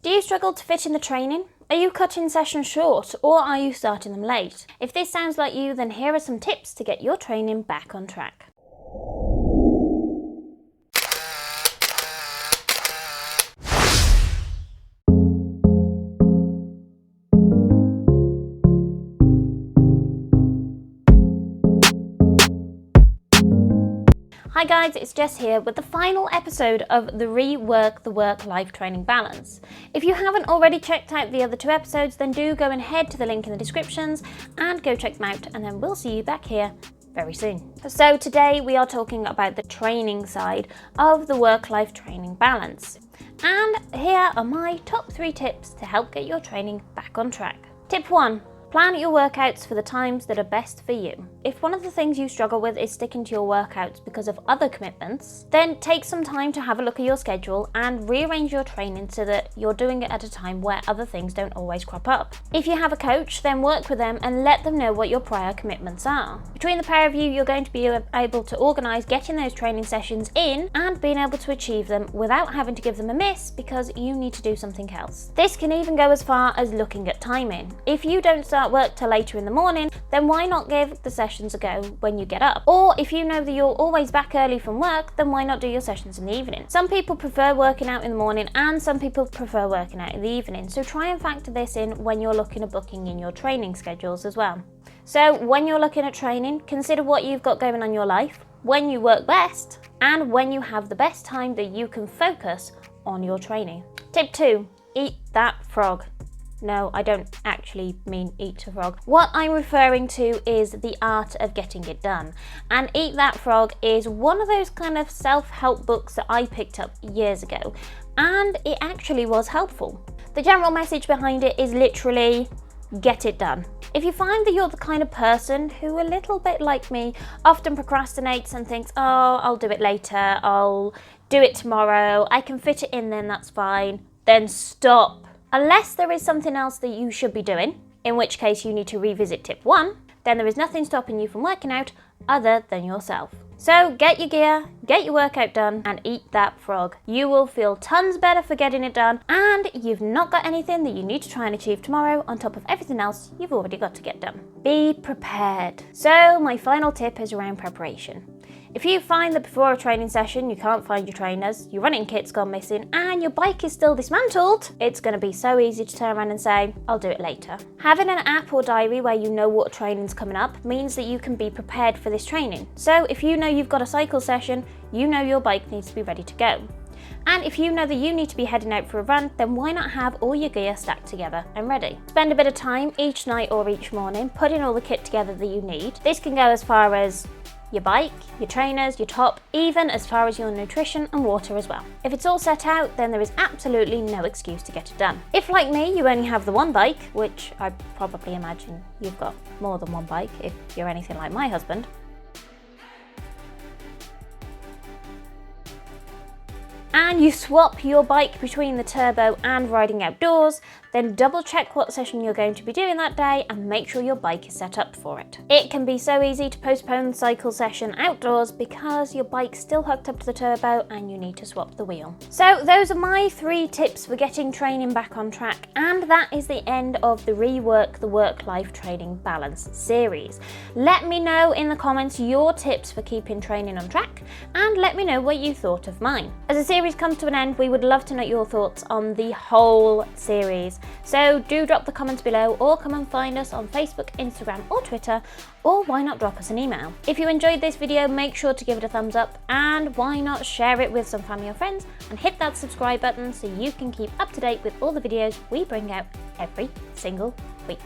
Do you struggle to fit in the training? Are you cutting sessions short or are you starting them late? If this sounds like you, then here are some tips to get your training back on track. Hi guys, it's Jess here with the final episode of the Rework the Work-Life Training Balance. If you haven't already checked out the other two episodes, then do go and head to the link in the descriptions and go check them out, and then we'll see you back here very soon. So today we are talking about the training side of the work-life training balance. And here are my top 3 tips to help get your training back on track. Tip 1. Plan your workouts for the times that are best for you. If one of the things you struggle with is sticking to your workouts because of other commitments, then take some time to have a look at your schedule and rearrange your training so that you're doing it at a time where other things don't always crop up. If you have a coach, then work with them and let them know what your prior commitments are. Between the pair of you, you're going to be able to organise getting those training sessions in and being able to achieve them without having to give them a miss because you need to do something else. This can even go as far as looking at timing. If you don't start work till later in the morning, then why not give the sessions a go when you get up? Or if you know that you're always back early from work, then why not do your sessions in the evening? Some people prefer working out in the morning and some people prefer working out in the evening, so try and factor this in when you're looking at booking in your training schedules as well. So when you're looking at training, consider what you've got going on in your life, when you work best, and when you have the best time that you can focus on your training. Tip 2, eat that frog. No, I don't actually mean eat a frog. What I'm referring to is the art of getting it done. And Eat That Frog is one of those kind of self-help books that I picked up years ago, and it actually was helpful. The general message behind it is literally get it done. If you find that you're the kind of person who, a little bit like me, often procrastinates and thinks, oh, I'll do it later, I'll do it tomorrow, I can fit it in then, that's fine, then stop. Unless there is something else that you should be doing, in which case you need to revisit tip 1, then there is nothing stopping you from working out other than yourself. So get your gear, get your workout done, and eat that frog. You will feel tons better for getting it done, and you've not got anything that you need to try and achieve tomorrow on top of everything else you've already got to get done. Be prepared. So my final tip is around preparation. If you find that before a training session you can't find your trainers, your running kit's gone missing, and your bike is still dismantled, it's going to be so easy to turn around and say, I'll do it later. Having an app or diary where you know what training's coming up means that you can be prepared for this training. So if you know you've got a cycle session, you know your bike needs to be ready to go. And if you know that you need to be heading out for a run, then why not have all your gear stacked together and ready? Spend a bit of time each night or each morning putting all the kit together that you need. This can go as far as your bike, your trainers, your top, even as far as your nutrition and water as well. If it's all set out, then there is absolutely no excuse to get it done. If, like me, you only have the one bike, which I probably imagine you've got more than one bike if you're anything like my husband, and you swap your bike between the turbo and riding outdoors, then double check what session you're going to be doing that day and make sure your bike is set up for it. It can be so easy to postpone the cycle session outdoors because your bike's still hooked up to the turbo and you need to swap the wheel. So those are my 3 tips for getting training back on track, and that is the end of the Rework the Work-Life Training Balance series. Let me know in the comments your tips for keeping training on track, and let me know what you thought of mine. As the series comes to an end, we would love to know your thoughts on the whole series. So do drop the comments below, or come and find us on Facebook, Instagram or Twitter, or why not drop us an email. If you enjoyed this video, make sure to give it a thumbs up, and why not share it with some family or friends, and hit that subscribe button so you can keep up to date with all the videos we bring out every single week.